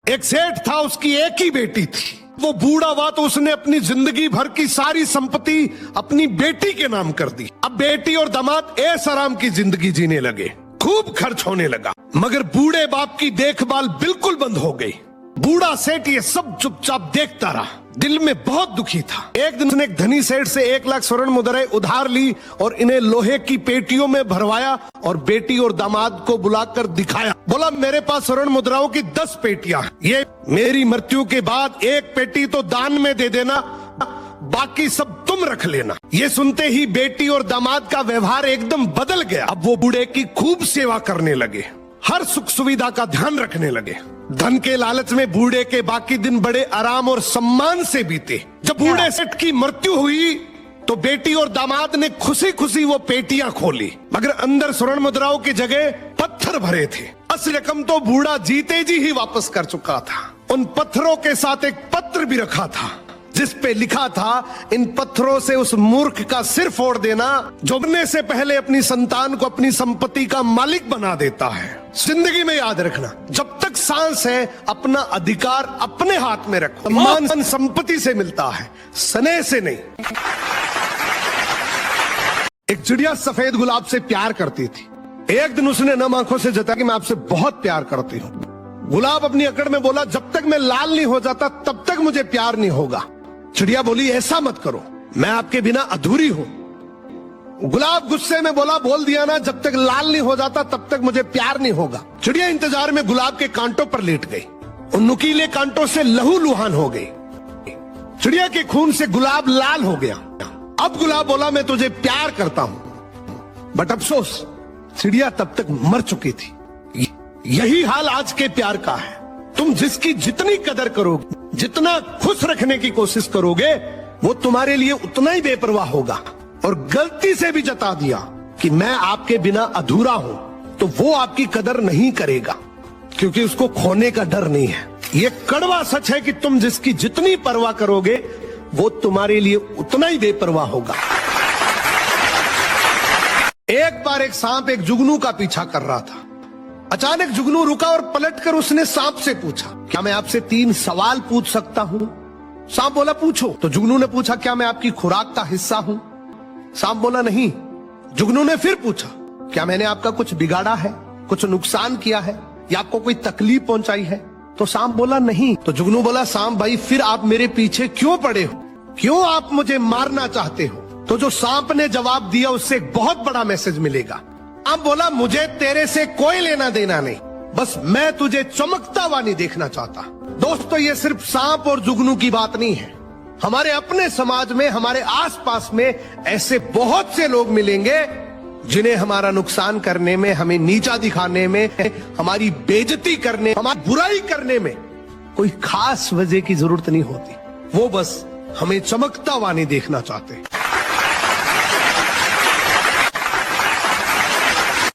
एक सेठ था, उसकी एक ही बेटी थी। वो बूढ़ा हुआ तो उसने अपनी जिंदगी भर की सारी संपत्ति अपनी बेटी के नाम कर दी। अब बेटी और दामाद ऐश आराम की जिंदगी जीने लगे, खूब खर्च होने लगा, मगर बूढ़े बाप की देखभाल बिल्कुल बंद हो गई। बूढ़ा सेठ ये सब चुपचाप देखता रहा, दिल में बहुत दुखी था। एक दिन उसने एक धनी सेठ से 1 लाख स्वर्ण मुद्राएं उधार ली और इन्हें लोहे की पेटियों में भरवाया और बेटी और दामाद को बुलाकर दिखाया। बोला, मेरे पास स्वर्ण मुद्राओं की 10 पेटियां, ये मेरी मृत्यु के बाद एक पेटी तो दान में दे देना, बाकी सब तुम रख लेना। ये सुनते ही बेटी और दामाद का व्यवहार एकदम बदल गया। अब वो बूढ़े की खूब सेवा करने लगे, हर सुख सुविधा का ध्यान रखने लगे। धन के लालच में बूढ़े के बाकी दिन बड़े आराम और सम्मान से बीते। जब बूढ़े सेठ की मृत्यु हुई तो बेटी और दामाद ने खुशी खुशी वो पेटियां खोली, मगर अंदर स्वर्ण मुद्राओं की जगह पत्थर भरे थे। असली रकम तो बूढ़ा जीते जी ही वापस कर चुका था। उन पत्थरों के साथ एक पत्र भी रखा था जिस पे लिखा था, इन पत्थरों से उस मूर्ख का सिर फोड़ देना जो मरने से पहले अपनी संतान को अपनी संपत्ति का मालिक बना देता है। जिंदगी में याद रखना, जब तक सांस है अपना अधिकार अपने हाथ में रखो। सम्मान संपत्ति से मिलता है, स्नेह से नहीं। एक चिड़िया सफेद गुलाब से प्यार करती थी। एक दिन उसने नम आंखों से जताया कि मैं आपसे बहुत प्यार करती हूँ। गुलाब अपनी अकड़ में बोला, जब तक मैं लाल नहीं हो जाता तब तक मुझे प्यार नहीं होगा। चिड़िया बोली, ऐसा मत करो, मैं आपके बिना अधूरी हूं। गुलाब गुस्से में बोला, बोल दिया ना, जब तक लाल नहीं हो जाता तब तक मुझे प्यार नहीं होगा। चिड़िया इंतजार में गुलाब के कांटों पर लेट गई। उन नुकीले कांटों से लहू लुहान हो गई। चिड़िया के खून से गुलाब लाल हो गया। अब गुलाब बोला, मैं तुझे प्यार करता हूं, बट अफसोस चिड़िया तब तक मर चुकी थी। यही हाल आज के प्यार का है। तुम जिसकी जितनी कदर करोगे, जितना खुश रखने की कोशिश करोगे, वो तुम्हारे लिए उतना ही बेपरवाह होगा। और गलती से भी जता दिया कि मैं आपके बिना अधूरा हूं, तो वो आपकी कदर नहीं करेगा, क्योंकि उसको खोने का डर नहीं है। ये कड़वा सच है कि तुम जिसकी जितनी परवाह करोगे, वो तुम्हारे लिए उतना ही बेपरवाह होगा। एक बार एक सांप एक जुगनू का पीछा कर रहा था। अचानक जुगनू रुका और पलटकर उसने सांप से पूछा, क्या मैं आपसे 3 सवाल पूछ सकता हूं? सांप बोला, पूछो। तो जुगनू ने पूछा, क्या मैं आपकी खुराक का हिस्सा हूं? सांप बोला, नहीं। जुगनू ने फिर पूछा, क्या मैंने आपका कुछ बिगाड़ा है, कुछ नुकसान किया है, या आपको कोई तकलीफ पहुंचाई है? तो सांप बोला, नहीं। तो जुगनू बोला, सांप भाई, फिर आप मेरे पीछे क्यों पड़े हो? क्यों आप मुझे मारना चाहते हो? तो जो सांप ने जवाब दिया उससे एक बहुत बड़ा मैसेज मिलेगा। सांप बोला, मुझे तेरे से कोई लेना देना नहीं, बस मैं तुझे चमकता हुआ नहीं देखना चाहता। दोस्तों, ये सिर्फ सांप और जुगनू की बात नहीं है। हमारे अपने समाज में, हमारे आसपास में ऐसे बहुत से लोग मिलेंगे जिन्हें हमारा नुकसान करने में, हमें नीचा दिखाने में, हमारी बेइज्जती करने, हमारी बुराई करने में कोई खास वजह की जरूरत नहीं होती। वो बस हमें चमकता हुआ नहीं देखना चाहते।